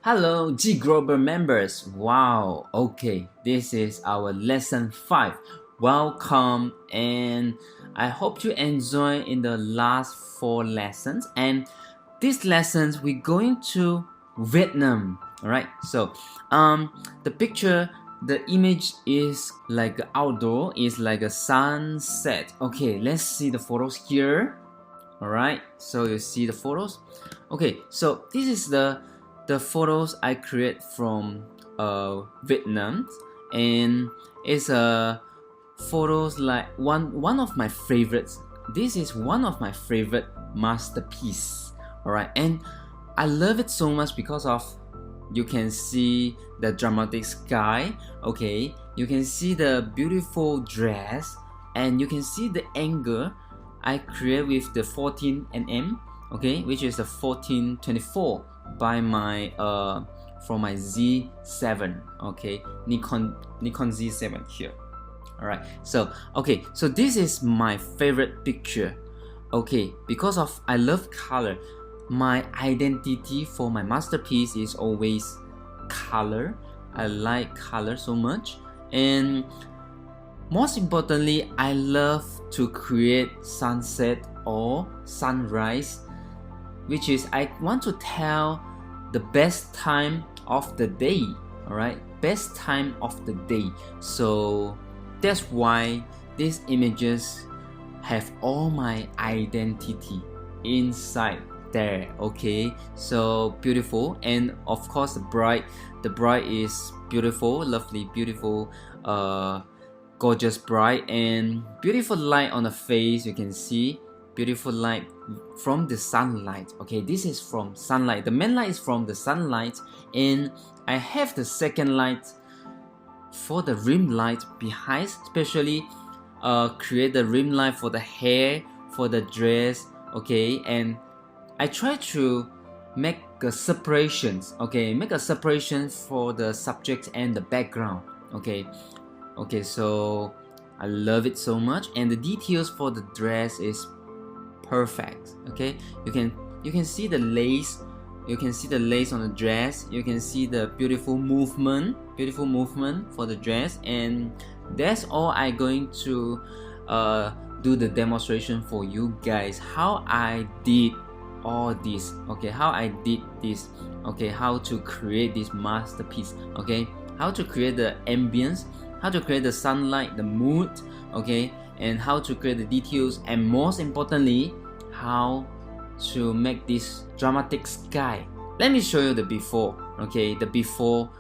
Hello, G Grover members. Wow, okay, this is our lesson 5. Welcome, and I hope you enjoy in the last 4 lessons. And these lessons we're going to Vietnam. All right, so the picture, the image is like outdoor, is like a sunset. Okay, let's see the photos here. All right, so you see the photos. Okay, so this is the photos I create from Vietnam, and it's photos like one of my favorites. This is one of my favorite masterpiece. All right, and I love it so much because of you can see the dramatic sky. Okay, you can see the beautiful dress, and you can see the angle I create with the 14mm, okay, which is the 1424 by my from my Z7, okay, Nikon Z7 here. All right, so okay, so this is my favorite picture. Okay, because of I love color. My identity for my masterpiece is always color. I like color so much, and most importantly, I love to create sunset or sunrise, which is I want to tell the best time of the day. All right, best time of the day. So that's why these images have all my identity inside there. Okay, so beautiful, and of course the bride is beautiful, lovely, beautiful, gorgeous bride, and beautiful light on the face. You can see beautiful light from the sunlight. Okay, this is from sunlight. The main light is from the sunlight, and I have the second light for the rim light behind, especially create the rim light for the hair, for the dress. Okay, and I try to make a separations. Okay, make a separation for the subject and the background. Okay, so I love it so much, and the details for the dress is perfect. Okay, you can see the lace. You can see the lace on the dress. You can see the beautiful movement for the dress, and that's all I'm going to do the demonstration for you guys. How I did all this. Okay, how I did this. Okay, how to create this masterpiece. Okay, how to create the ambience, how to create the sunlight, the mood. Okay, and how to create the details, and most importantly, how to make this dramatic sky. Let me show you the before. Okay, the before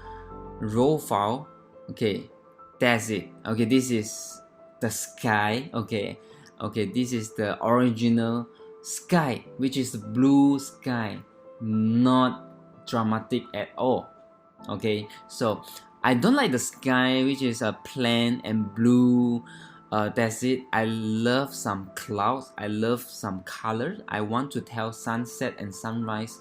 raw file. Okay, that's it. Okay, this is the sky. Okay, this is the original sky, which is the blue sky, not dramatic at all. Okay, so I don't like the sky which is a plain and blue. That's it. I love some clouds. I love some colors. I want to tell sunset and sunrise,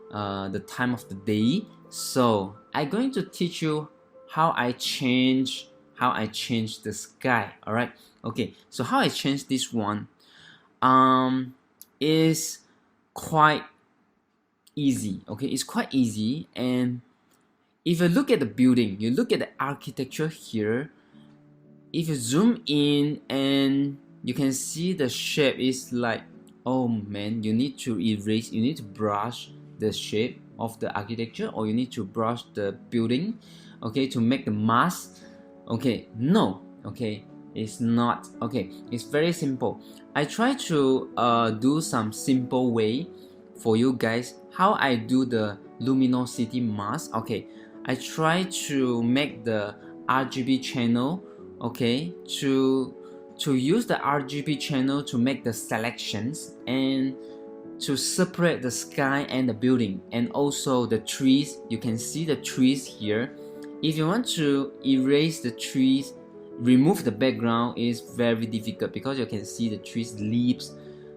the time of the day. So I'm going to teach you how I change the sky. All right. Okay. So how I change this one is quite easy. Okay, it's quite easy. And if you look at the building, you look at the architecture here. If you zoom in, and you can see the shape is like, oh man, you need to erase, you need to brush the shape of the architecture, or you need to brush the building, okay, to make the mask. Okay, no, okay, it's not. Okay, it's very simple. I try to do some simple way for you guys how I do the luminosity mask. Okay, I try to make the RGB channel. Okay, to use the RGB channel to make the selections, and to separate the sky and the building, and also the trees. You can see the trees here. If you want to erase the trees, remove the background, is very difficult because you can see the trees leaves,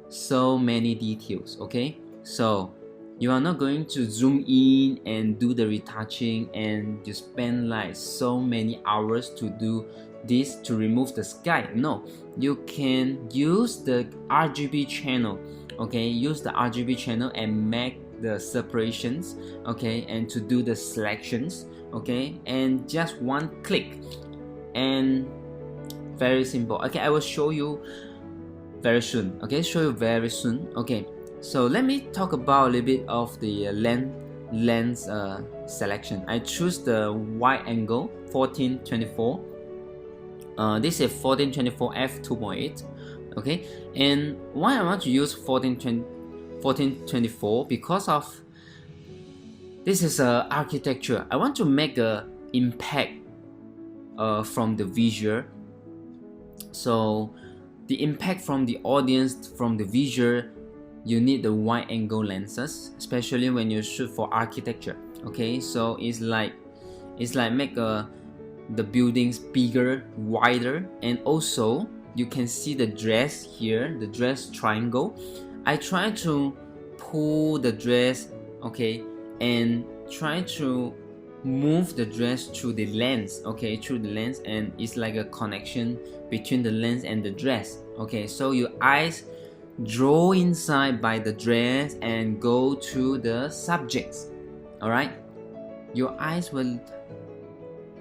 so many details. Okay, so you are not going to zoom in and do the retouching, and you spend like so many hours to do this to remove the sky. No, you can use the RGB channel. Okay, use the RGB channel and make the separations, okay, and to do the selections, okay, and just one click, and very simple. Okay, I will show you very soon. Okay, show you very soon. Okay, so let me talk about a little bit of the lens selection. I choose the wide angle 1424. This is 1424 f2.8. okay, and why I want to use 1424, because of this is a architecture. I want to make a impact from the visual. So the impact from the audience, from the visual, you need the wide angle lenses, especially when you shoot for architecture. Okay, so it's like make the buildings bigger, wider, and also you can see the dress here, the dress triangle. I try to pull the dress, okay, and try to move the dress through the lens, okay, through the lens, and it's like a connection between the lens and the dress. Okay, so your eyes draw inside by the dress and go to the subjects. All right, your eyes will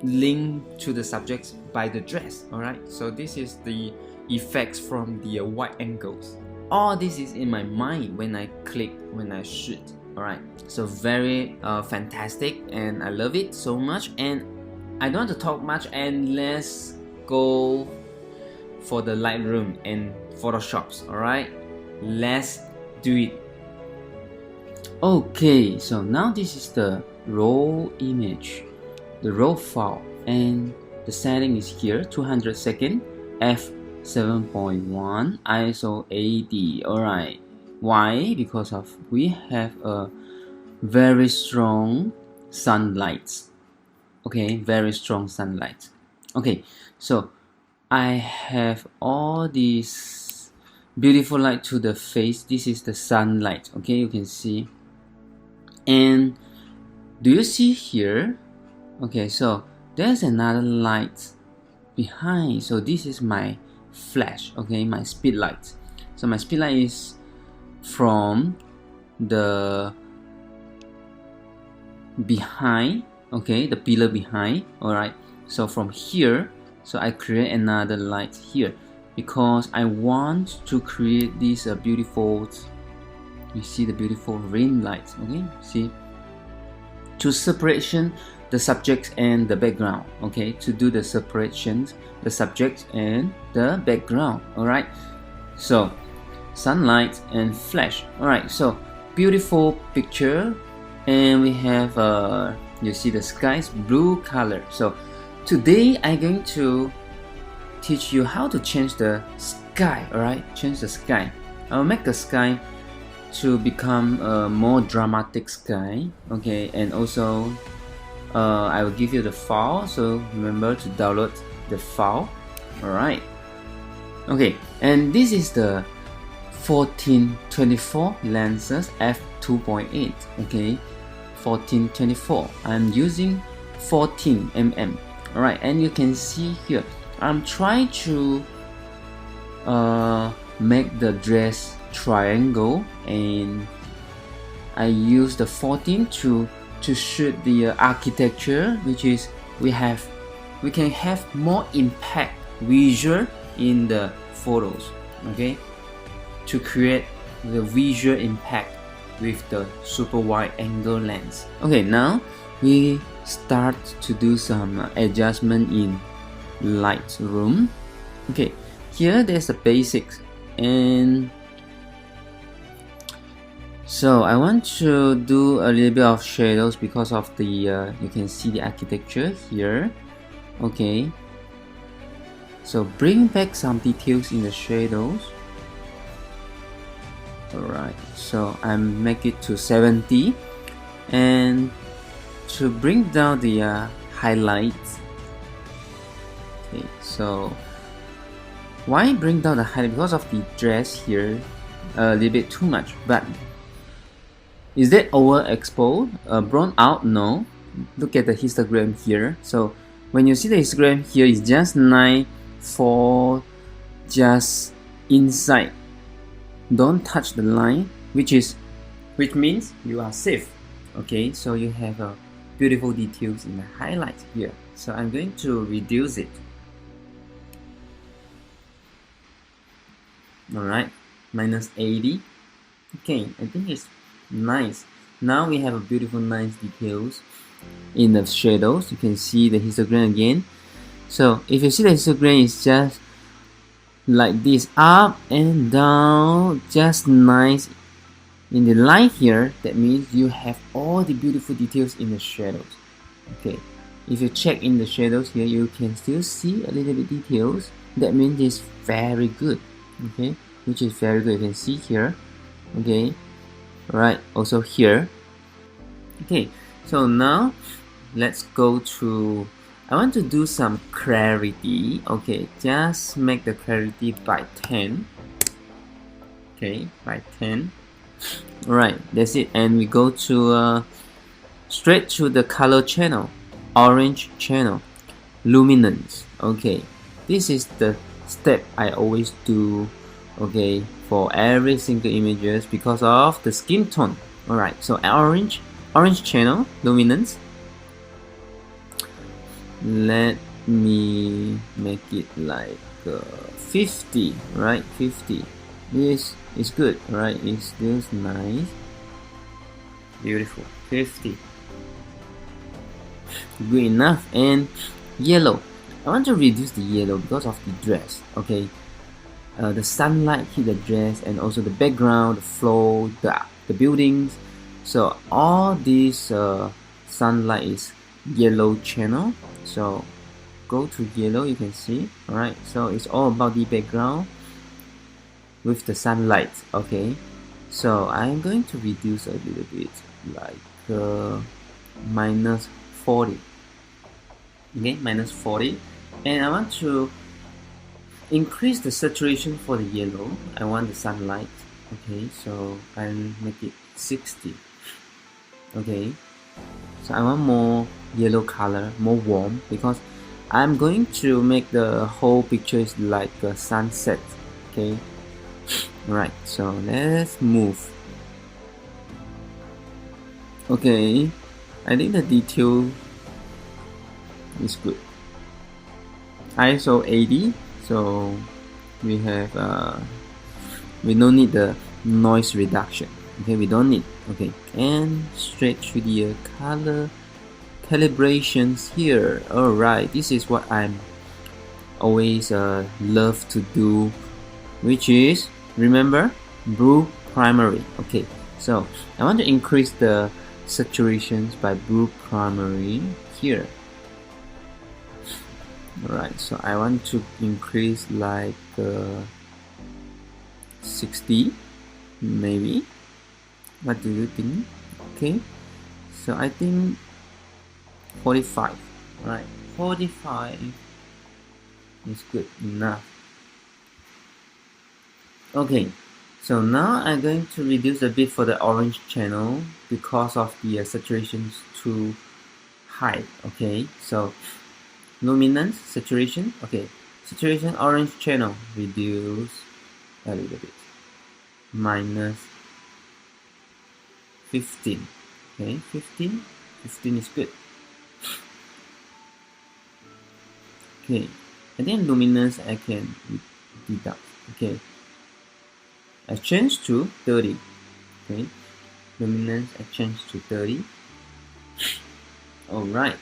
link to the subjects by the dress. All right, so this is the effects from the wide angles. All this is in my mind when I click, when I shoot. All right, so very fantastic, and I love it so much. And I don't want to talk much, and let's go for the Lightroom and Photoshops. All right, let's do it. Okay, so now this is the raw image, the raw file, and the setting is here, 200 f7.1 ISO 80. All right, why? Because of we have a very strong sunlight. Okay, very strong sunlight. Okay, so I have all this beautiful light to the face. This is the sunlight. Okay, you can see. And do you see here? Okay, so there's another light behind. So this is my flash, okay, my speed light. So my speed light is from the behind, okay, the pillar behind. All right, so from here, so I create another light here because I want to create this beautiful, you see the beautiful ring light. Okay, see, to separation the subject and the background. Okay, to do the separations, the subject and the background. All right, so sunlight and flash. All right, so beautiful picture, and we have you see the sky's blue color. So today I'm going to teach you how to change the sky. All right, change the sky. I'll make the sky to become a more dramatic sky. Okay, and also I will give you the file, so remember to download the file. All right, okay, and this is the 1424 lenses f2.8. okay, 1424. I'm using 14 mm. All right, and you can see here I'm trying to make the dress triangle, and I use the 14 to shoot the architecture, which is we can have more impact visual in the photos. Okay, to create the visual impact with the super wide angle lens. Okay, now we start to do some adjustment in Lightroom. Okay, here there's the basics, and so I want to do a little bit of shadows because of the you can see the architecture here. Okay, so bring back some details in the shadows. Alright, so I make it to 70, and to bring down the highlights. Okay, so why bring down the highlight? Because of the dress here a little bit too much. But is that overexposed, blown out? No, look at the histogram here. So when you see the histogram here, it's just 9:4 just inside. Don't touch the line, which is which means you are safe. Okay, so you have a beautiful details in the highlight here. So I'm going to reduce it. Alright, minus 80. Okay, I think it's nice. Now we have a beautiful nice details in the shadows. You can see the histogram again. So if you see the histogram, it's just like this, up and down, just nice. In the line here, that means you have all the beautiful details in the shadows. Okay, if you check in the shadows here, you can still see a little bit details. That means it's very good. Okay, which is very good. You can see here. Okay, right, also here. Okay, so now let's go to, I want to do some clarity. Okay, just make the clarity by 10. Okay, by 10. Alright, that's it. And we go to straight to the color channel, orange channel, luminance. Okay, this is the step I always do. Okay, for every single images because of the skin tone. Alright, so orange channel, luminance. Let me make it like 50, right? 50. This is good, right? It's still nice, beautiful. 50, good enough. And yellow, I want to reduce the yellow because of the dress. Okay, the sunlight hit the dress and also the background, the floor, the buildings. So all this sunlight is yellow channel. So go to yellow, you can see. Alright, so it's all about the background with the sunlight. Okay, so I'm going to reduce a little bit, like minus 40. Okay, minus 40. And I want to increase the saturation for the yellow. I want the sunlight. Okay, so I'll make it 60. Okay, so I want more yellow color, more warm, because I'm going to make the whole picture is like a sunset. Okay, right, so let's move. Okay, I think the detail is good. ISO 80, so we have we don't need the noise reduction. Okay, we don't need. Okay, and straight to the color calibrations here. Alright, this is what I'm always love to do, which is, remember, blue primary. Okay, so I want to increase the saturations by blue primary here. Alright, so I want to increase like 60 maybe. What do you think? Okay, so I think 45. Right, 45 is good enough. Okay, so now I'm going to reduce a bit for the orange channel because of the saturation is too high. Okay, so luminance, saturation. Okay, saturation, orange channel, reduce a little bit, minus 15. Okay, 15 is good. Okay, and then luminance I can deduct. Okay, I change to 30. Okay, luminance I change to 30. Alright,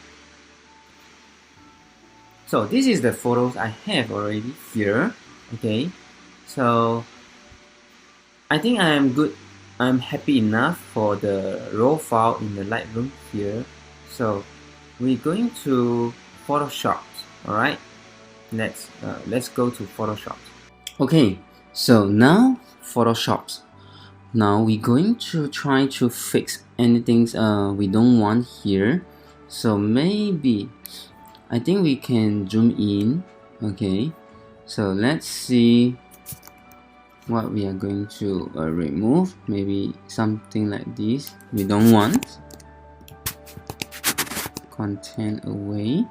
so this is the photos I have already here. Okay, so I think I am good. I'm happy enough for the raw file in the Lightroom here. So we're going to Photoshop. Alright, let's go to Photoshop. Okay, so now Photoshop. Now we're going to try to fix anything we don't want here. So maybe I think we can zoom in. Okay, so let's see what we are going to remove. Maybe something like this we don't want. Content away.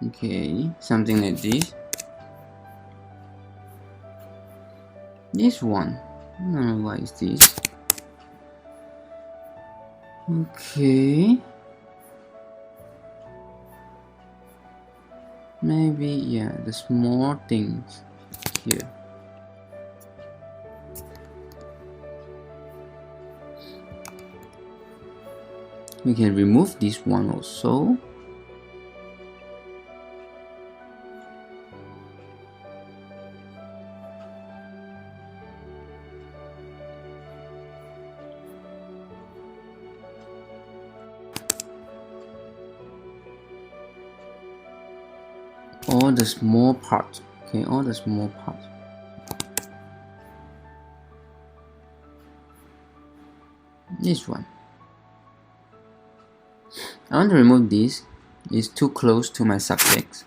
Okay, something like this. This one, what is this? Okay, maybe, yeah, the small things here. We can remove this one also. All the small parts, okay, all the small parts. This one, I want to remove this. It's too close to my subject.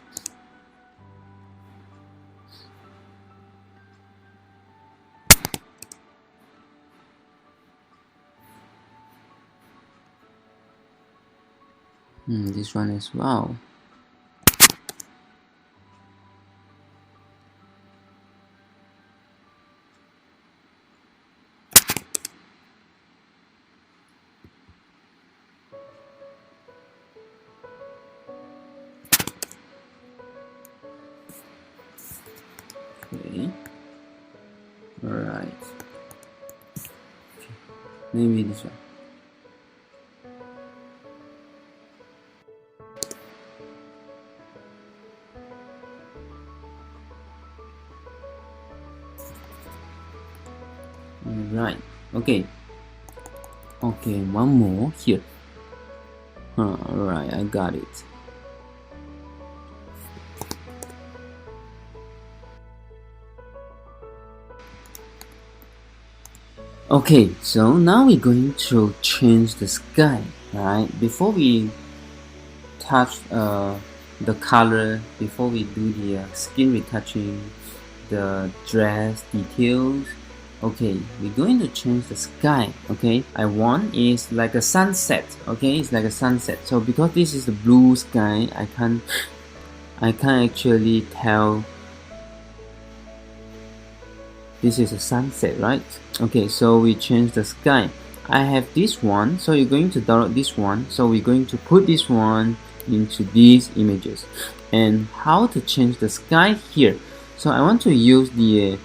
This one as well. Okay. Alright. Maybe this one. Right. Okay. Okay, one more here. Alright, I got it. Okay, so now we're going to change the sky, right? Before we touch the color, before we do the skin retouching, the dress details, okay, we're going to change the sky. Okay, I want is like a sunset. Okay, it's like a sunset. So because this is the blue sky, I can't actually tell this is a sunset, right? Okay, so we change the sky. I have this one, so you're going to download this one. So we're going to put this one into these images. And how to change the sky here? So I want to use the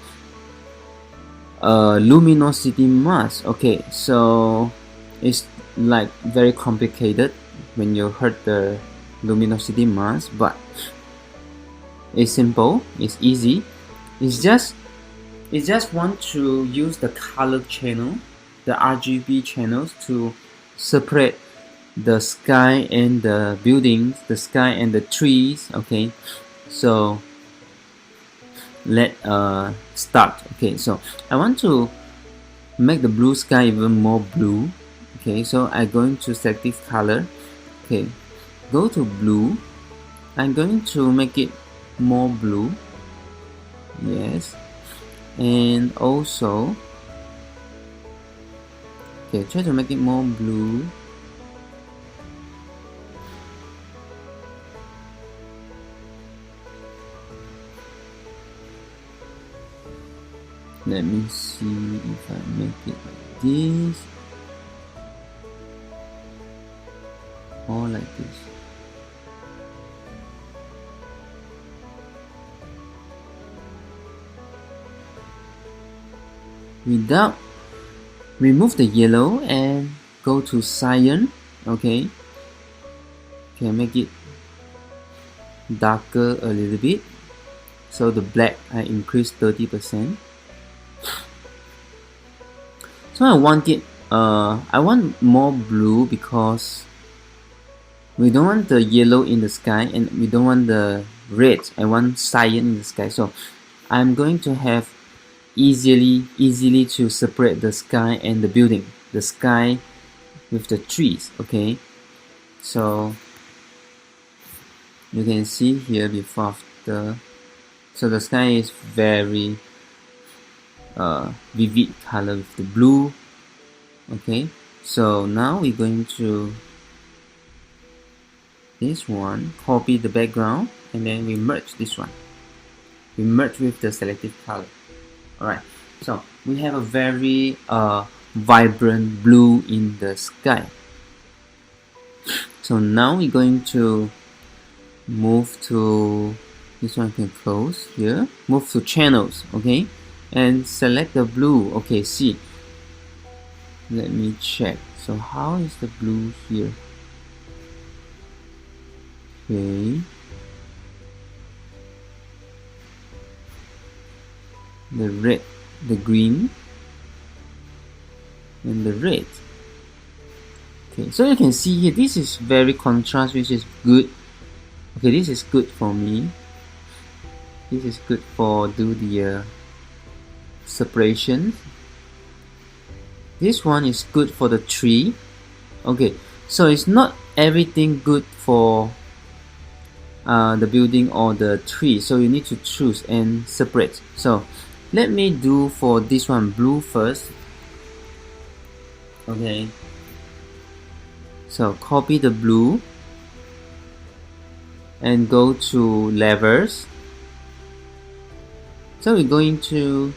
luminosity mask. Okay, so it's like very complicated when you heard the luminosity mask, but it's simple, it's easy. It's just want to use the color channel, the RGB channels, to separate the sky and the buildings, the sky and the trees. Okay, so let start. Okay, so I want to make the blue sky even more blue. Okay, so I'm going to select this color. Okay, go to blue. I'm going to make it more blue. Yes. And also, okay, try to make it more blue. Let me see if I make it like this or like this. Without remove the yellow and go to cyan. Okay, make it darker a little bit. So the black I increase 30%. So I want it I want more blue because we don't want the yellow in the sky and we don't want the red. I want cyan in the sky. So I'm going to have easily to separate the sky and the building, the sky with the trees. Okay, so you can see here before after. So the sky is very vivid color with the blue. Okay, so now we're going to this one, copy the background, and then we merge this one. We merge with the selected color. Alright, So we have a very vibrant blue in the sky. So now we're going to move to this one. Can close here, move to channels, okay, and select the blue. Okay, see, let me check. So how is the blue here? Okay, the red, the green, and the red. Okay, so you can see here, this is very contrast, which is good. Okay, this is good for me. This is good for do the separation. This one is good for the tree. Okay, so it's not everything good for the building or the tree, so you need to choose and separate. So let me do for this one blue first. Okay, so copy the blue and go to levels. So we're going to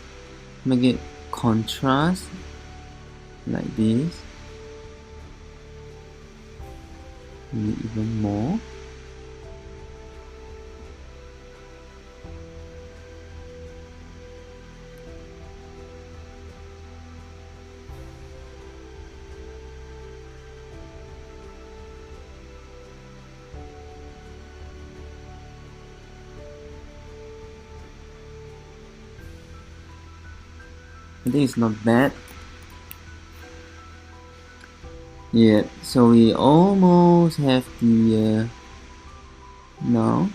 make it contrast like this. Need even more. I think it's not bad. Yeah, so we almost have the now.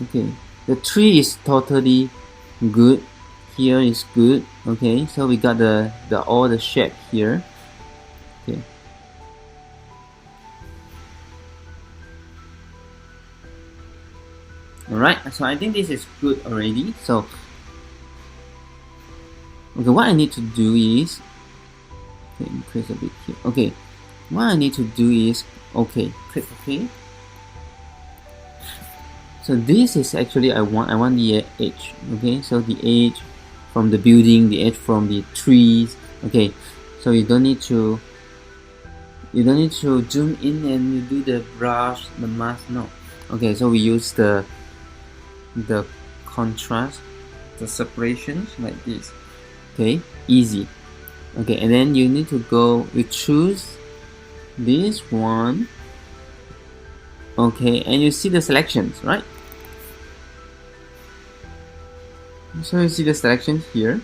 Okay, the tree is totally good. Here is good. Okay, so we got the all the shape here. Okay. Alright, so I think this is good already. So okay, what I need to do is, okay, increase a bit here. Okay, what I need to do is, okay, click OK. So this is actually I want the edge. Okay, so the edge from the building, the edge from the trees. Okay, so you don't need to zoom in and you do the brush, the mask. No. Okay, so we use the contrast, the separations like this. Okay, easy. Okay, and then you need to go, you choose this one. Okay, and you see the selections, right? So you see the selections here,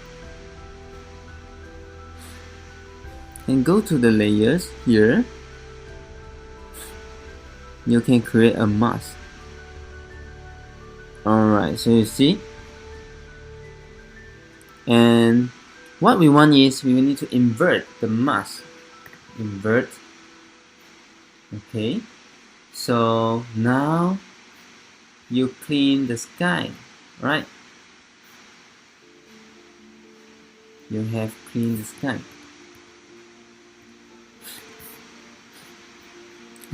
and go to the layers here. You can create a mask. Alright, so you see, and what we want is we need to invert the mask. Invert. Okay, so now you clean the sky, right? You have cleaned the sky.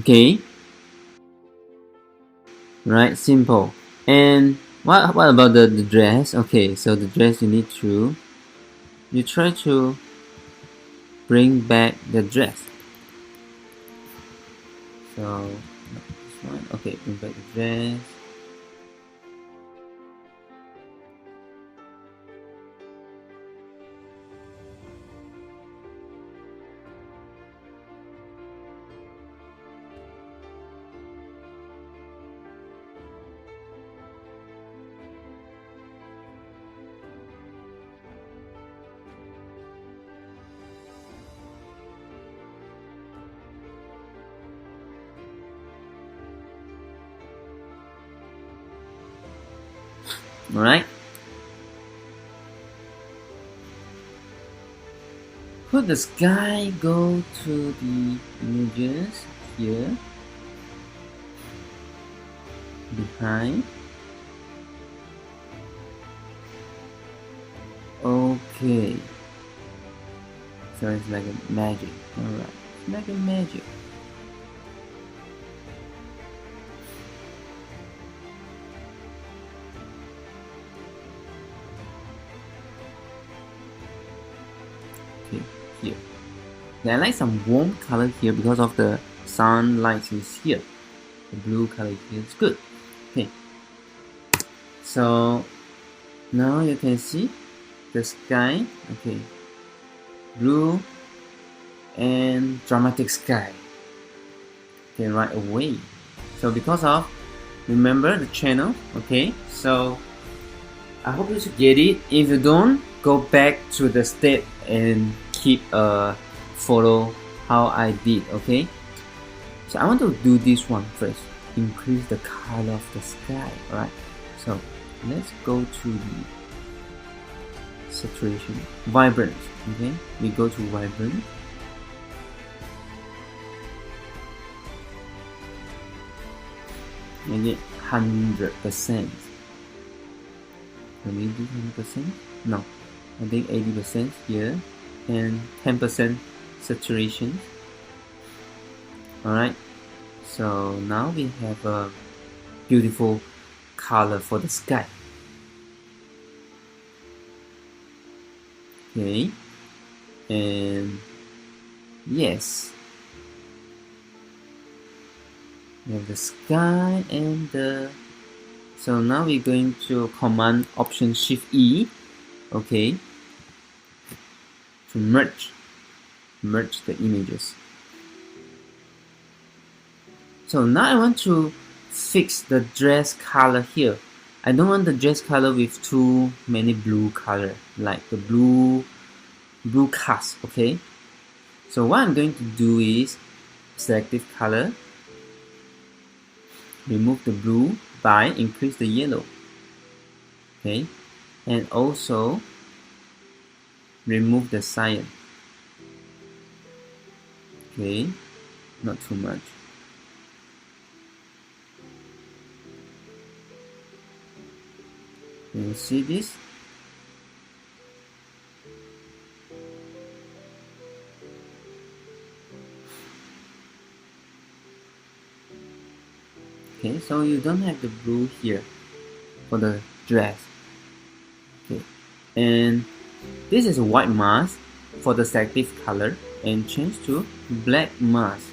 Okay, right, simple. And what about the dress? Okay, so the dress you try to bring back the dress. So this one, okay, bring back the dress. Alright, put the sky, go to the images here, behind. Okay, so it's like a magic. Alright, it's like a magic. here. Okay, I like some warm color here because of the sunlight is here. The blue color here is good. Okay, so now you can see the sky. Okay, blue and dramatic sky. Okay, right away. So because of, remember the channel. Okay, so I hope you should get it. If you don't, go back to the step and keep follow how I did. Okay, so I want to do this one first. Increase the color of the sky. Alright, so let's go to the saturation, vibrant. Okay, we go to vibrant. And get 100%. Can we do 100%? No, I think 80% here and 10% saturation. Alright, so now we have a beautiful color for the sky. Okay, and yes, we have the sky and the, so now we're going to Command Option Shift E. Okay, to merge the images. So now I want to fix the dress color here. I don't want the dress color with too many blue color, like the blue cast. Okay, so what I'm going to do is selective color, remove the blue by increase the yellow. Okay, and also remove the cyan. Okay, not too much. Can you see this? Okay, so you don't have the blue here for the dress. Okay, and this is a white mask for the selective color, and change to black mask.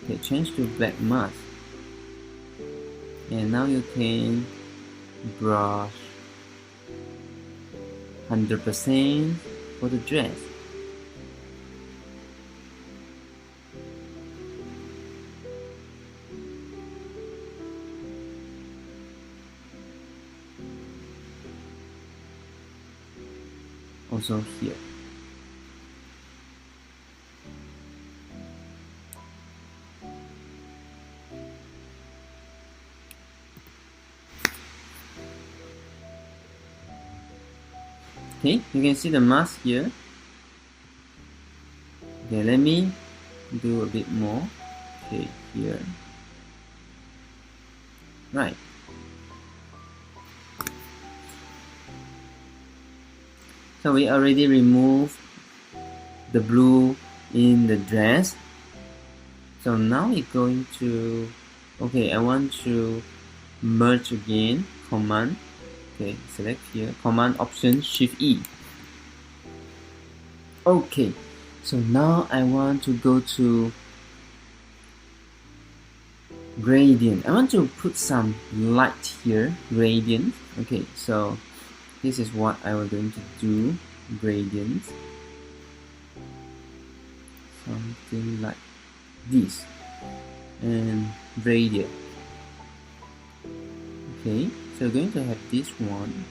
Okay, change to black mask, and now you can brush 100% for the dress. Also here. Okay, you can see the mask here. Okay, let me do a bit more. Okay, here. Right. So we already removed the blue in the dress. So now we're going to, okay, I want to merge again, Command. Okay, select here, Command Option Shift E. Okay, so now I want to go to gradient. I want to put some light here, gradient. Okay, so this is what I was going to do, gradient. Something like this, and gradient. Okay, so we're going to have this one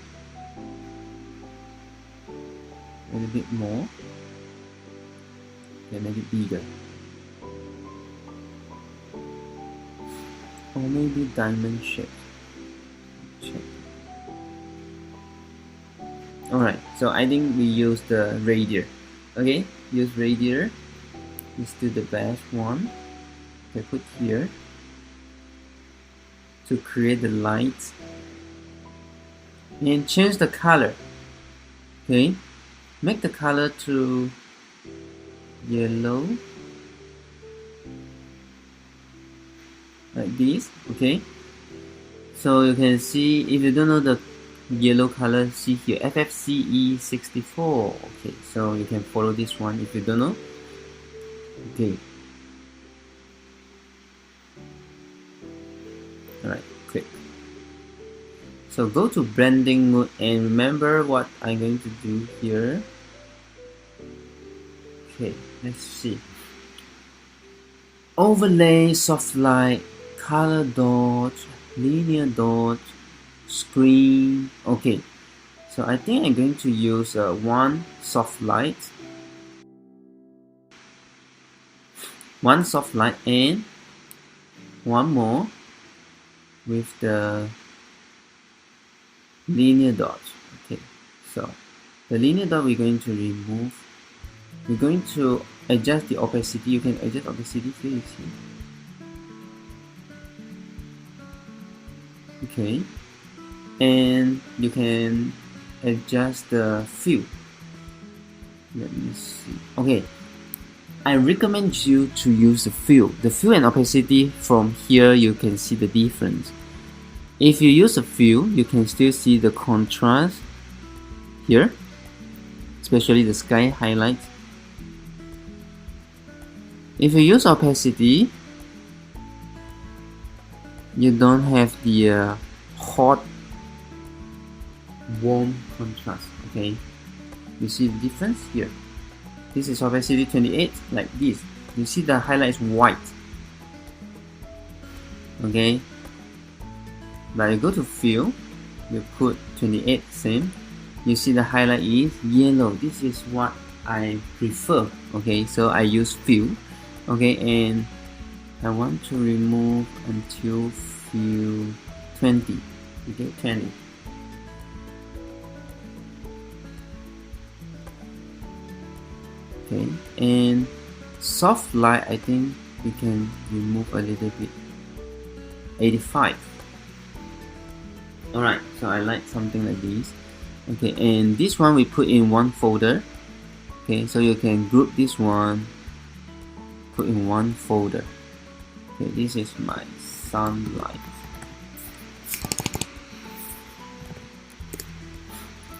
a little bit more. Okay, make it bigger. Or maybe diamond shape. Check. Alright, so I think we use the radiator. Okay, use radiator. Let's do the best one. Okay, put here to create the lights. And change the color. Okay, make the color to yellow. Like this. Okay, so you can see, if you don't know the yellow color, see here, FFCE64. Okay, so you can follow this one if you don't know. Okay. Alright, click. So go to blending mode and remember what I'm going to do here. Okay, let's see. Overlay, soft light, color dot, linear dot, screen. Okay, so I think I'm going to use one soft light and one more with the linear dot. Okay, so the linear dot we're going to remove. We're going to adjust the opacity. You can adjust opacity here, you see. Okay, and you can adjust the fill. Let me see. Okay, I recommend you to use the fill. The fill and opacity, from here you can see the difference. If you use a fill, you can still see the contrast here, especially the sky highlights. If you use opacity, you don't have the hot, warm contrast. Okay, you see the difference here. This is opacity 28, like this. You see the highlight is white. Okay, but you go to fill, you put 28 same. You see the highlight is yellow. This is what I prefer. Okay, so I use fill. Okay, and I want to remove until fill 20. Okay, 20. Okay, and soft light, I think we can remove a little bit. 85. Alright, so I like something like this. Okay, and this one we put in one folder. Okay, so you can group this one, put in one folder. Okay, this is my sunlight.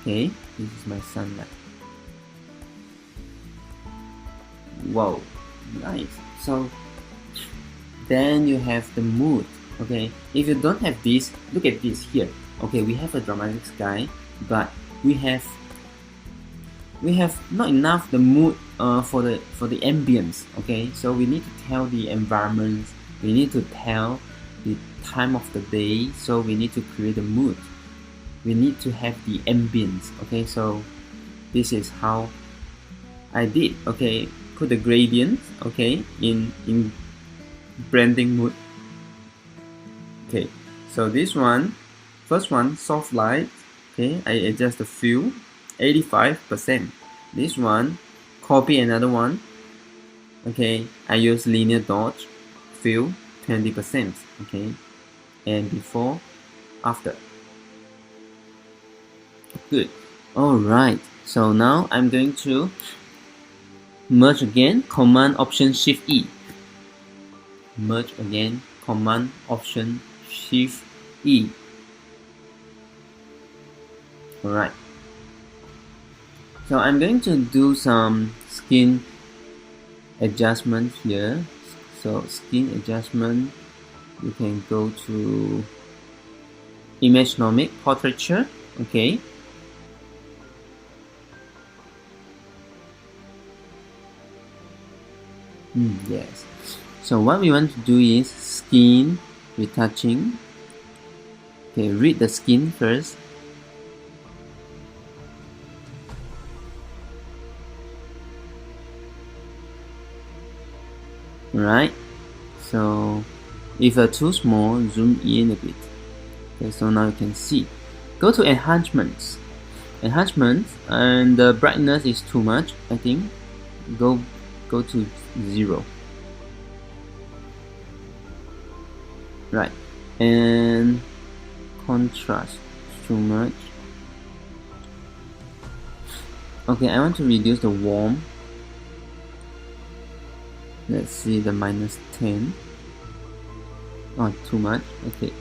Okay, this is my sunlight. Wow, nice. So then you have the mood. Okay, if you don't have this, look at this here. Okay, we have a dramatic sky, but we have not enough the mood for the ambience. Okay, so we need to tell the environment, we need to tell the time of the day, so we need to create a mood, we need to have the ambience. Okay, so this is how I did. Okay, put the gradient, okay, in blending mode. Okay, so this one, first one, soft light. Okay, I adjust the fill 85%. This one, copy another one. Okay, I use linear dot, fill 20%. Okay, and before, after. Good. Alright, so now I'm going to merge again, Command Option Shift E. Merge again, Command Option Shift E. Alright. So I'm going to do some skin adjustment here. So skin adjustment, you can go to Image Nomic Portraiture. Okay. Yes. So what we want to do is skin retouching. Okay, read the skin first. Right. So if you're too small, zoom in a bit. Okay, so now you can see. Go to enhancements. Enhancements, and the brightness is too much, I think. Go to 0. Right, and contrast too much. Okay, I want to reduce the warm. Let's see the -10. Oh, too much. Okay,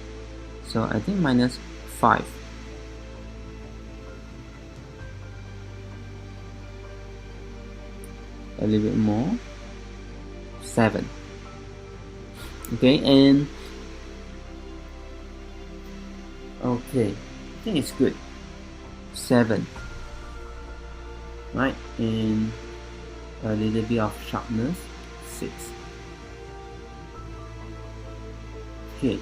so I think -5. a little bit more. 7. Okay, and okay, I think it's good. 7. Right, and a little bit of sharpness. 6. Okay,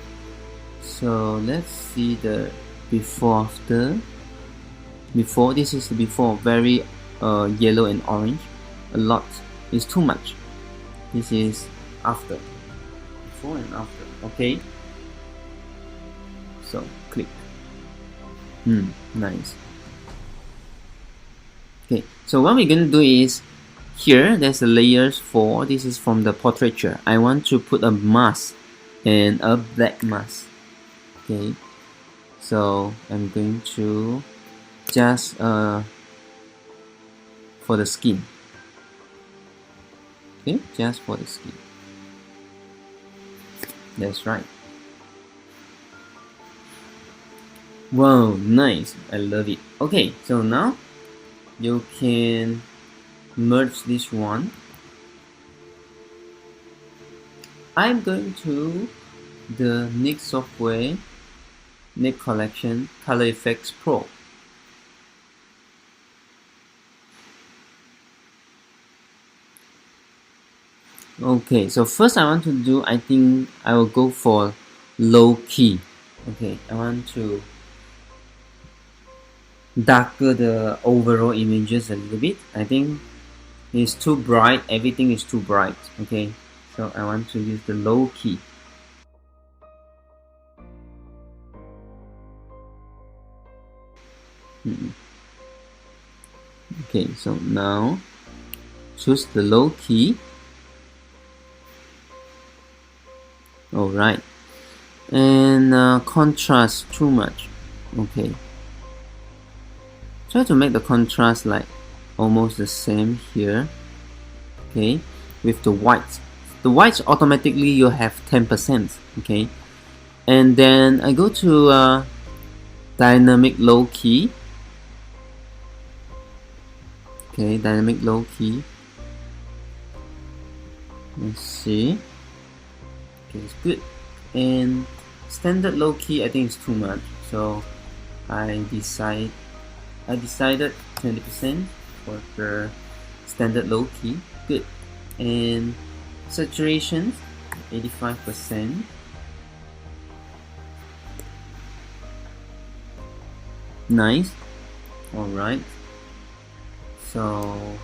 so let's see the before after. Before, this is the before, very yellow and orange. A lot is too much. This is after. Before and after. Okay, so click. Nice. Okay, so what we're gonna do is, here there's the layers for, this is from the portraiture. I want to put a mask and a black mask. Okay, so I'm going to just for the skin. Okay, just for the skin. That's right. Wow, nice. I love it. Okay, so now you can merge this one. I'm going to the Nik software, Nik collection, Color Effects Pro. Okay, so first I want to do, I think I will go for low key. Okay, I want to darker the overall images a little bit. I think it's too bright, everything is too bright. Okay, so I want to use the low key. Okay, so now choose the low key. Alright, and contrast too much. Okay, try to make the contrast like almost the same here. Okay, with the whites. The whites automatically you have 10%. Okay, and then I go to dynamic low key. Okay, dynamic low key. Let's see. Okay, it's good. And standard low key, I think it's too much. So I decided 20% for the standard low key. Good. And saturation 85%. Nice. Alright. So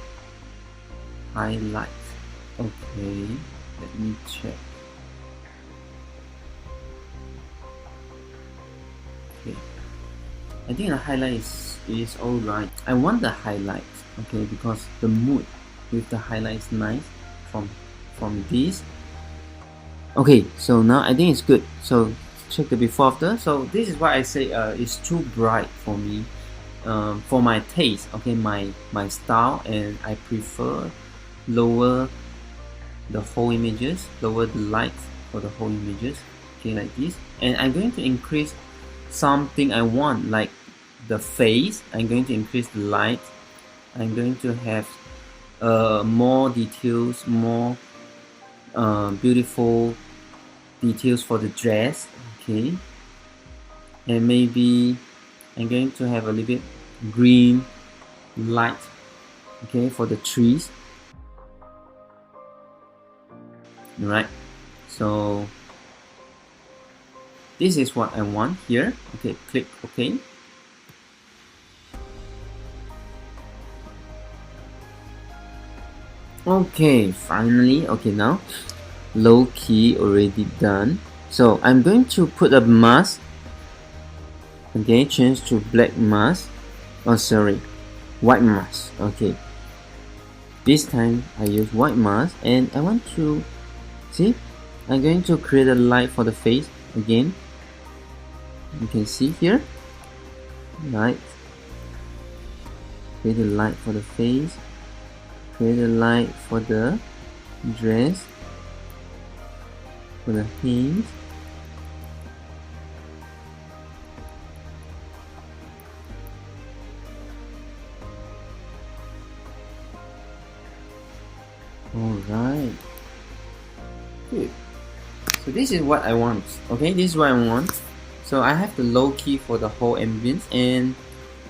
highlight. Okay, let me check. Okay, I think the highlight is alright. I want the highlight, okay, because the mood with the highlight is nice from this. Okay, so now I think it's good. So check the before after. So this is why I say it's too bright for me, for my taste. Okay, my style, and I prefer lower the whole images, lower the light for the whole images. Okay, like this. And I'm going to increase something I want, like the face. I'm going to increase the light. I'm going to have more details, more beautiful details for the dress. Okay, and maybe I'm going to have a little bit green light, okay, for the trees. Right, so this is what I want here. Okay, click OK. Okay, finally. Okay, now low key already done. So I'm going to put a mask. Okay, change to black mask. Oh, sorry, white mask. Okay, this time I use white mask, and I want to see. I'm going to create a light for the face again. You can see here, right? Create a light for the face. Create a light for the dress, for the hands. Alright, good. So this is what I want. Okay, this is what I want. So I have the low key for the whole ambience, and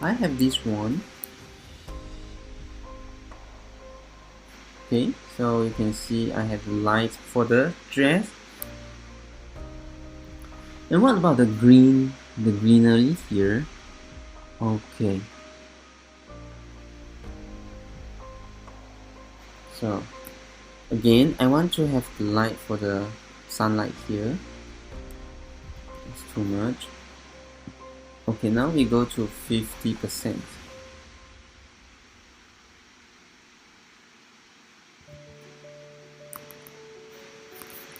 I have this one. Okay, so you can see I have light for the dress. And what about the greenery here? Okay. So again, I want to have the light for the sunlight here. It's too much. Okay, now we go to 50%.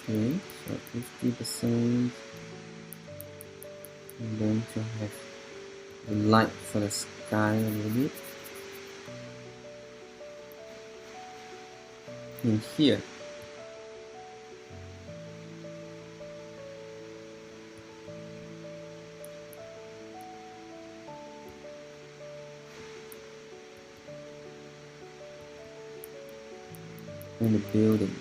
Okay, so 50%. I'm going to have the light for the sky a little bit. And here. And the building.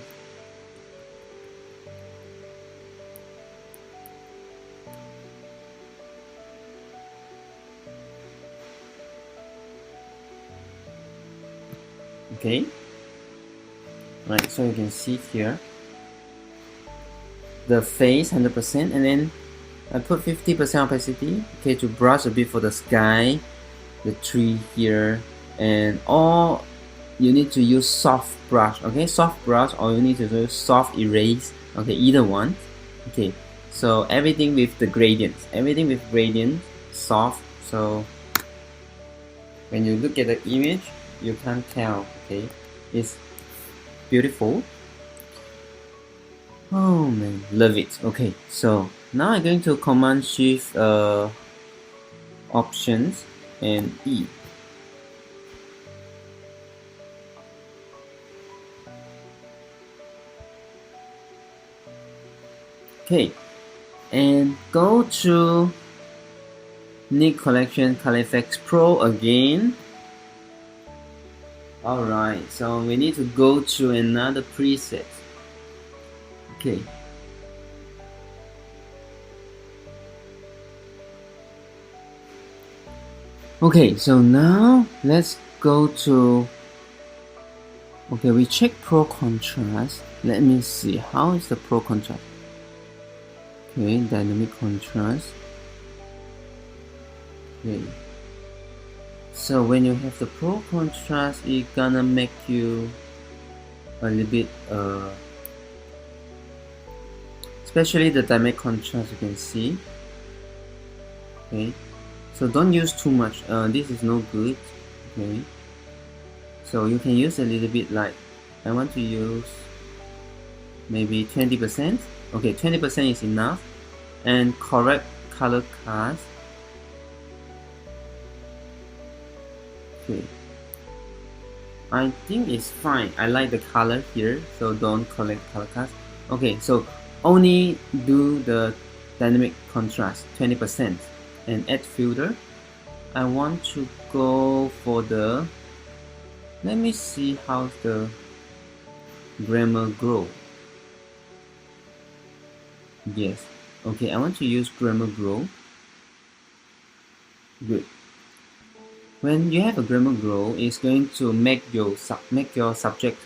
Okay, right, so you can see here the face 100%, and then I put 50% opacity, okay, to brush a bit for the sky, the tree here, and all you need to use soft brush, okay, soft brush, or you need to use soft erase, okay, either one. Okay, so everything with the gradients, soft, so when you look at the image you can't tell, okay, it's beautiful. Oh man, love it. Okay, so now I'm going to Command Shift Options and E. Okay, and go to Nik Collection Color Effects Pro again. Alright, so we need to go to another preset. Okay. Okay, so now let's go to, okay, we check Pro Contrast. Let me see, how is the Pro Contrast? Okay, Dynamic Contrast. Okay. So when you have the Pro Contrast, it's gonna make you a little bit, especially the Dynamic Contrast, you can see. Okay, so don't use too much. This is no good. Okay, so you can use a little bit, like I want to use maybe 20%. Okay, 20% is enough. And correct color cast. Okay, I think it's fine. I like the color here, so don't collect color cast. Okay, so only do the dynamic contrast 20% and add filter. I want to go for the, let me see how the grammar grow. Yes, okay, I want to use grammar grow. Good. When you have a grammar grow, it's going to make your subject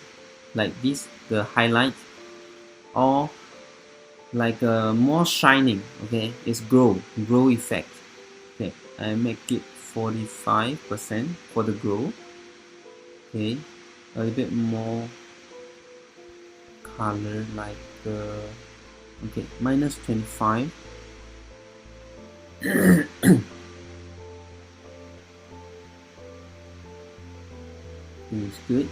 like this, the highlight, or like more shining. Okay, it's grow effect. Okay, I make it 45% for the grow. Okay, a little bit more color, like okay, minus 25. It's good.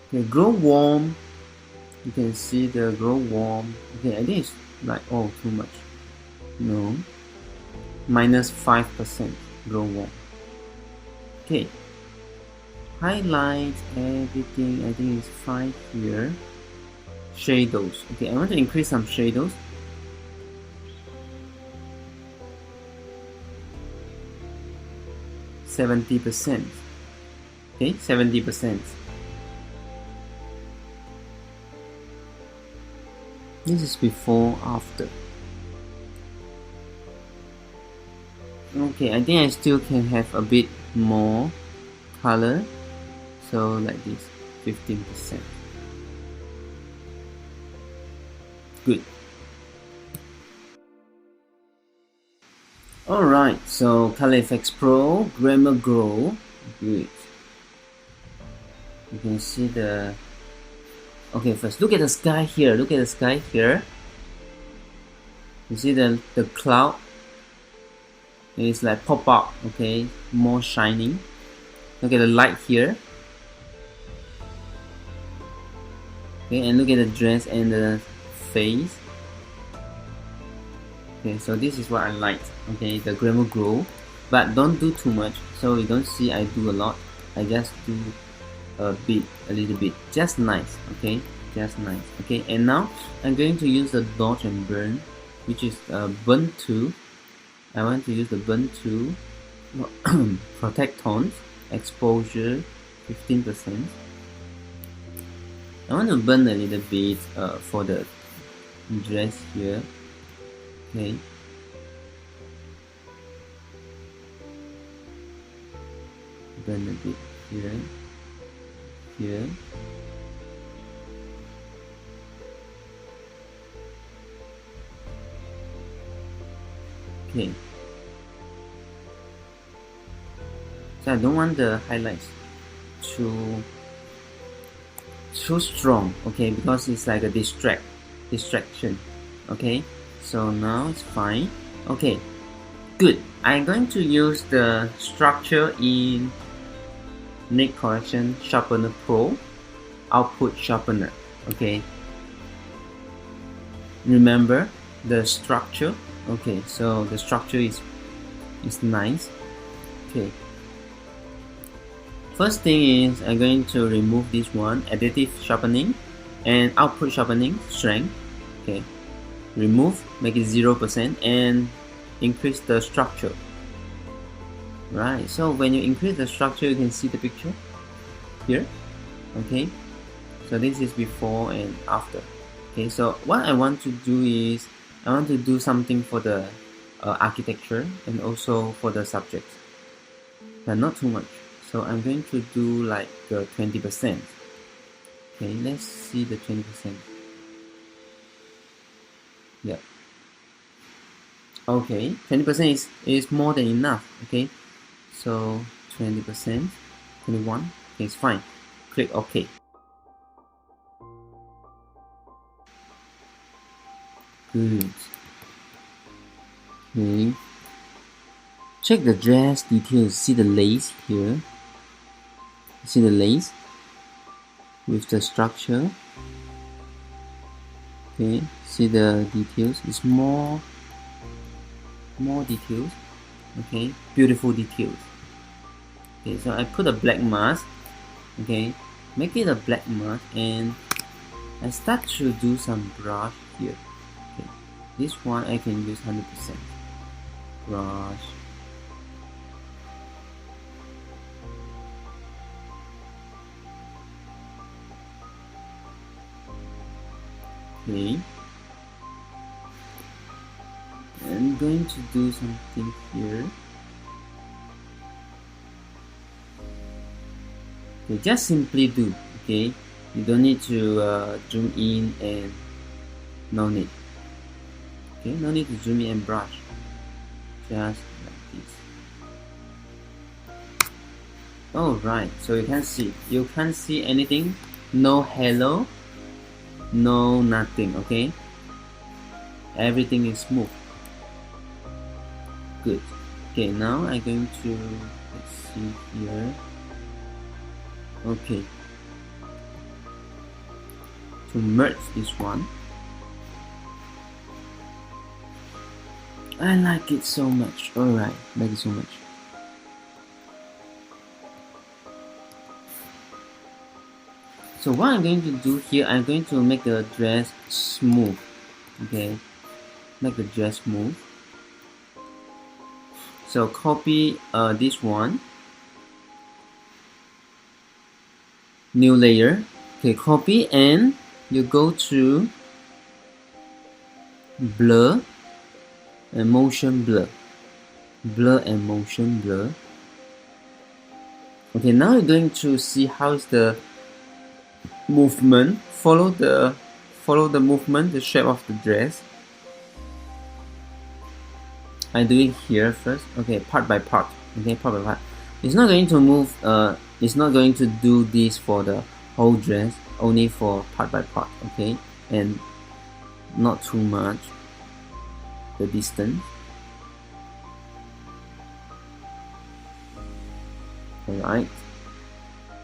Okay, grow warm. You can see the grow warm. Okay, I think it's like, oh, too much. No, minus 5% grow warm. Okay, highlight everything. I think it's fine here. Shadows. Okay, I want to increase some shadows. %. Okay, 70%. This is before, after. Okay, I think I still can have a bit more color. So like this, 15%. Good. Alright, so Color Effects Pro, Grammar Grow. Good. You can see the... Okay, first look at the sky here. Look at the sky here. You see the cloud? It's like pop up, okay? More shining. Look at the light here. Okay, and look at the dress and the face. Okay, so this is what I like. Okay, the grammar grow, but don't do too much. So you don't see I do a lot. I just do a little bit, just nice. Okay, just nice. Okay, and now I'm going to use the dodge and burn, which is burn tool. I want to use the burn tool. Protect tones, exposure 15%. I want to burn a little bit for the dress here. Okay. Burn a bit here. Here. Okay. So I don't want the highlights too strong, okay, because it's like a distraction. Okay, so now it's fine. Okay, good. I'm going to use the structure in Nick Correction Sharpener Pro Output Sharpener. Okay, remember the structure. Okay, so the structure is nice. Okay, first thing is I'm going to remove this one, additive sharpening and output sharpening strength. Okay, remove, make it 0% and increase the structure. Right, so when you increase the structure, you can see the picture here. Okay, so this is before and after. Okay, so what I want to do is I want to do something for the architecture and also for the subject, but not too much. So I'm going to do like 20%. Okay, let's see the 20%. Yeah. Okay, 20% is more than enough. Okay, so 20%, 21. Okay, it's fine. Click OK. Good. Okay. Check the dress details. See the lace here. See the lace with the structure. Okay. See the details. It's more details. Okay. Beautiful details. Okay. So I put a black mask. Okay. Make it a black mask and I start to do some brush here. Okay. This one I can use 100%. Brush. Okay. I'm going to do something here. Okay, just simply do. Okay, you don't need to zoom in and no need. Okay, no need to zoom in and brush. Just like this. Alright, so you can't see anything. No halo, no nothing. Okay, everything is smooth. Good. Okay, now I'm going to, let's see here. Okay, to merge this one. I like it so much. Alright, like it so much. So what I'm going to do here, I'm going to make the dress smooth. Okay, make the dress smooth. So copy this one, new layer. Okay, copy and you go to blur and motion blur. Blur and motion blur. Okay, now we're going to see how is the movement. Follow the movement, the shape of the dress. I do it here first. Okay, part by part. Okay, part by part. It's not going to move. It's not going to do this for the whole dress. Only for part by part. Okay, and not too much. The distance. Alright.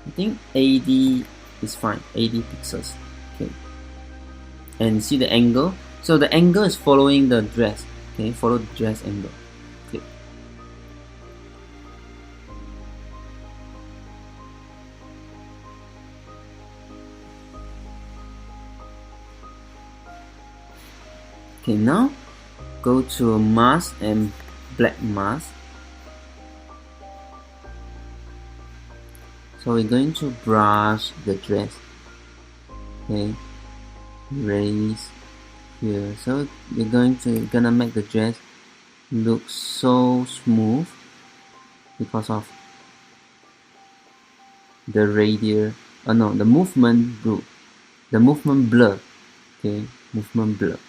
I think 80 is fine. 80 pixels. Okay. And see the angle. So the angle is following the dress. Okay, follow the dress angle. Okay. Okay, now go to mask and black mask. So we're going to brush the dress. Okay, raise here. So you're gonna make the dress look so smooth because of the radial. Oh no, the movement blur. The movement blur. Okay, movement blur.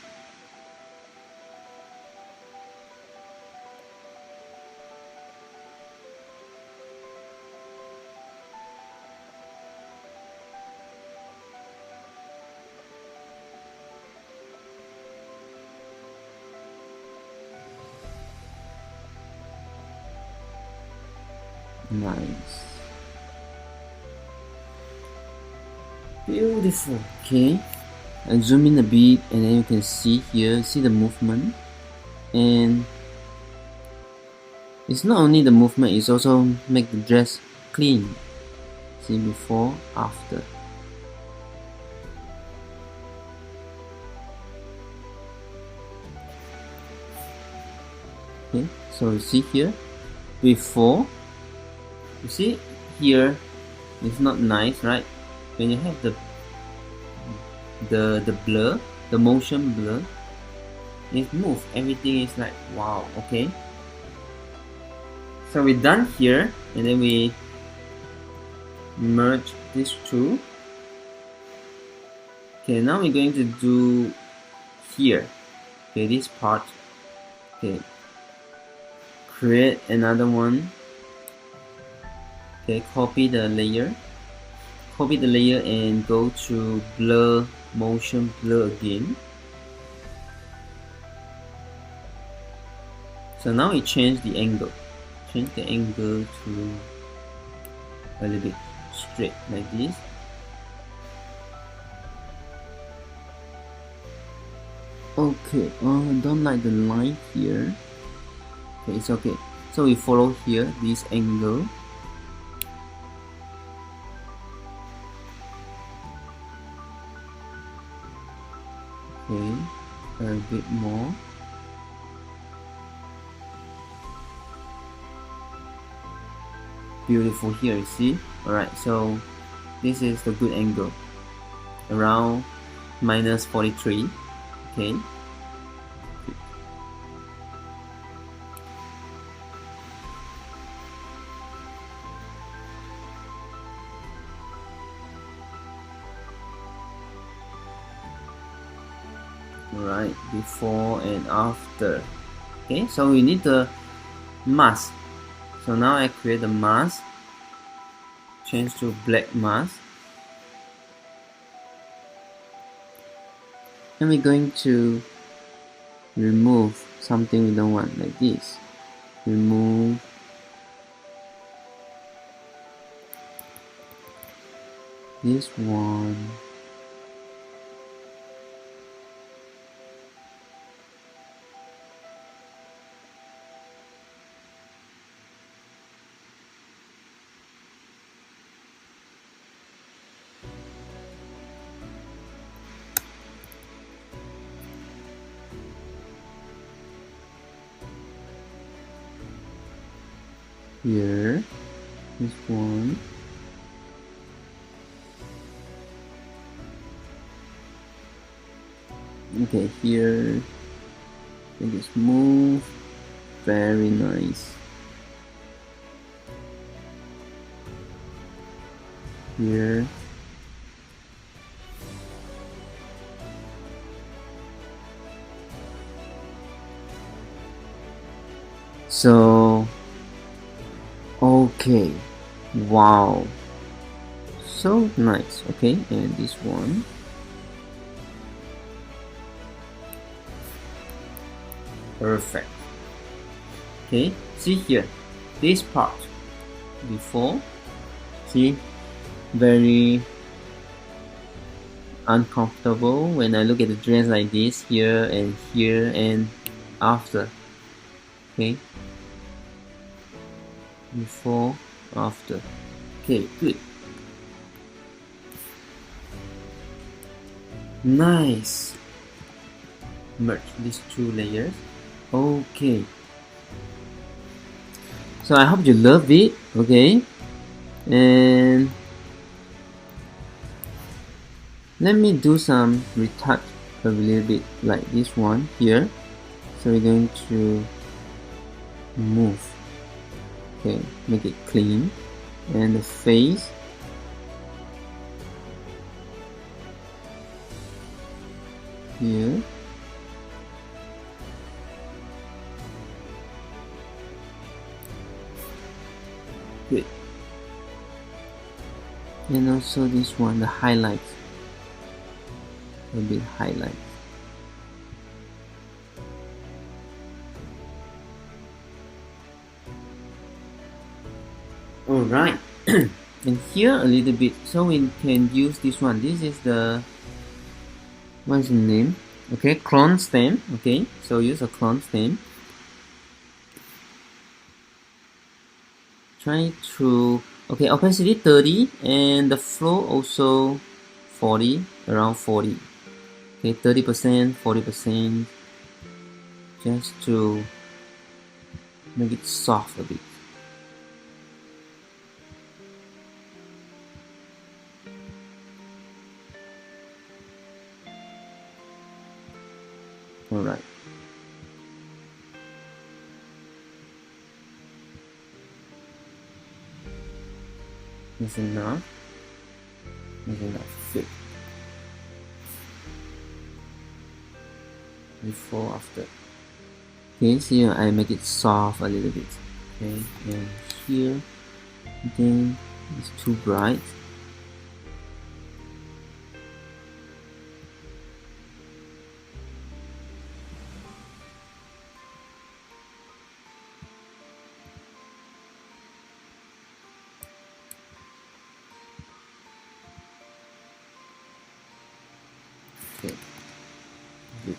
Nice. Beautiful. Okay, and zoom in a bit, and then you can see here, see the movement, and it's not only the movement, it's also make the dress clean. See before, after. Okay, so you see here, before. You see here, it's not nice, right? When you have the blur, the motion blur, it moves. Everything is like wow. Okay. So we're done here, and then we merge these two. Okay, now we're going to do here. Okay, this part. Okay, create another one. Okay, copy the layer and go to blur, motion blur again. So now we change the angle to a little bit straight like this. Okay, don't like the line here. Okay, it's okay. So we follow here this angle. Okay, a bit more. Beautiful here, you see? Alright, so this is the good angle. Around -43. Okay. Alright, before and after. Okay, so we need the mask. So now I create a mask, change to black mask, and we're going to remove something we don't want, like this. Remove this one. Here, this one. Okay, here Make it smooth. Very nice. Here. So, okay, wow, so nice. Okay, and this one, perfect. Okay, see here, this part before, see, very uncomfortable when I look at the dress like this, here and after. Okay, before, after. Okay, good. Nice. Merge these two layers. Okay. So I hope you love it. Okay. And let me do some retouch a little bit like this one here. So we're going to move. Okay, make it clean. And the face. Here. Good. And also this one, the highlights. A bit highlights. Alright. And here a little bit, so we can use this one. This is the, what's the name? Okay, clone stem. Okay, so use a clone stem. Try to, okay, opacity 30 and the flow also 40, around 40. Okay, 30%, 40%, just to make it soft a bit. Alright. Is enough. Is enough. Good. Before, after. Okay, see, I make it soft a little bit. Okay, and here, again, it's too bright. Okay. Good.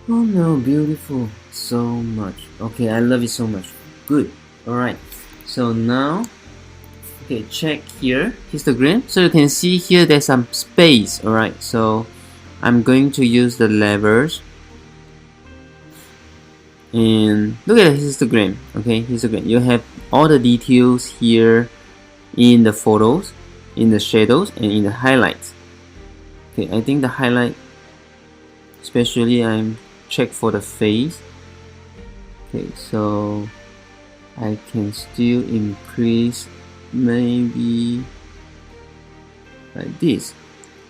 Oh no, beautiful. So much. Okay, I love it so much. Good. Alright. So now, okay, check here, histogram. So you can see here there's some space. Alright, so I'm going to use the levers. And look at the histogram. Okay, histogram. You have all the details here in the photos, in the shadows, and in the highlights. Okay, I think the highlight, especially I'm check for the face. Okay, so I can still increase maybe like this,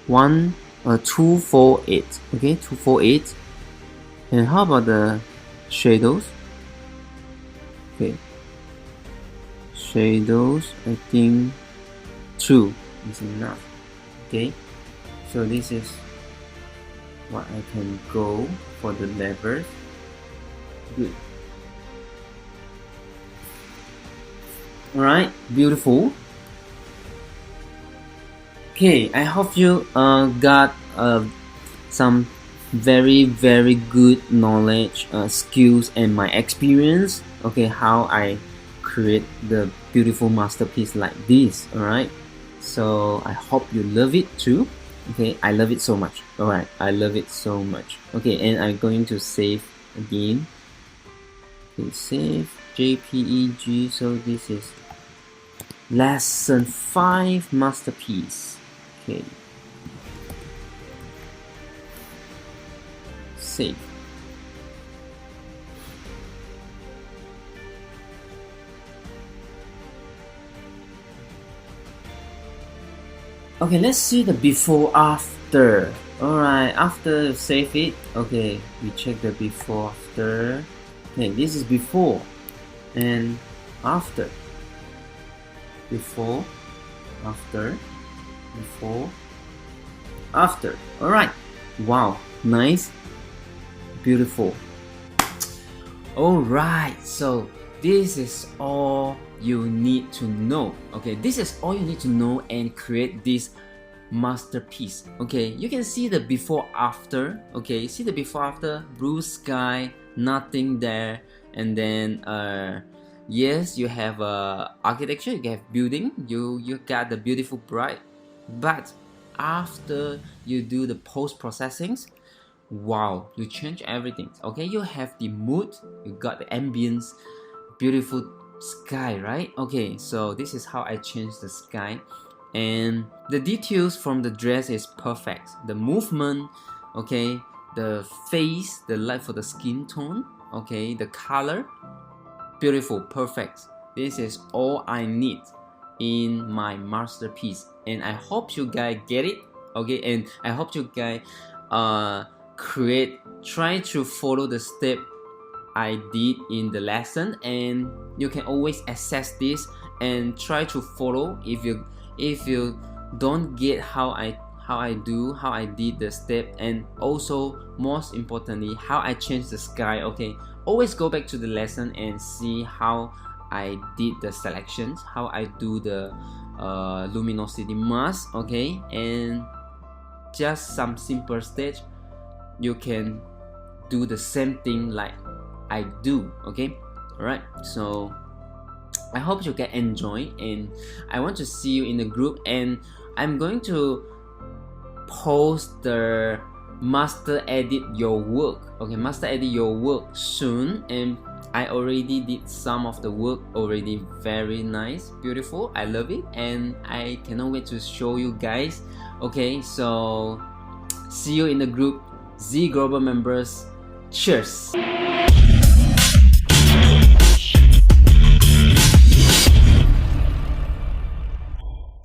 248. Okay, 248. And how about the shadows? Okay, shadows, I think 2 is enough. Okay, so this is what I can go for the levers. Good. Alright, beautiful. Okay, I hope you got some very good knowledge, skills, and my experience. Okay, how I create the beautiful masterpiece like this. Alright, so I hope you love it too. Okay, I love it so much. Alright, I love it so much. Okay, and I'm going to save again. Okay, save JPEG. So this is lesson 5 masterpiece. Okay, save. Okay, let's see the before after. Alright, after you save it, okay, we check the before after. Okay, this is before and after. Before, after, before, after. Alright, wow, nice, beautiful. Alright, so this is all you need to know. Okay, this is all you need to know and create this masterpiece. Okay, you can see the before after. Okay, see the before after, blue sky, nothing there, and then yes, you have architecture, you have building, you got the beautiful bride, but after you do the post processings, wow, you change everything. Okay, you have the mood, you got the ambience, beautiful sky, right? Okay, so this is how I change the sky, and the details from the dress is perfect. The movement, okay, the face, the light for the skin tone, okay, the color, beautiful, perfect. This is all I need in my masterpiece, and I hope you guys get it. Okay, and I hope you guys try to follow the step I did in the lesson, and you can always access this and try to follow if you don't get how I did the step, and also most importantly how I changed the sky. Okay, always go back to the lesson and see how I did the selections, how I do the luminosity mask. Okay, and just some simple stage you can do the same thing like I do. Okay, alright, so I hope you can enjoy, and I want to see you in the group, and I'm going to post the master edit your work. Okay, master edit your work soon, and I already did some of the work already. Very nice, beautiful, I love it, and I cannot wait to show you guys. Okay, so see you in the group. Z Global members, cheers.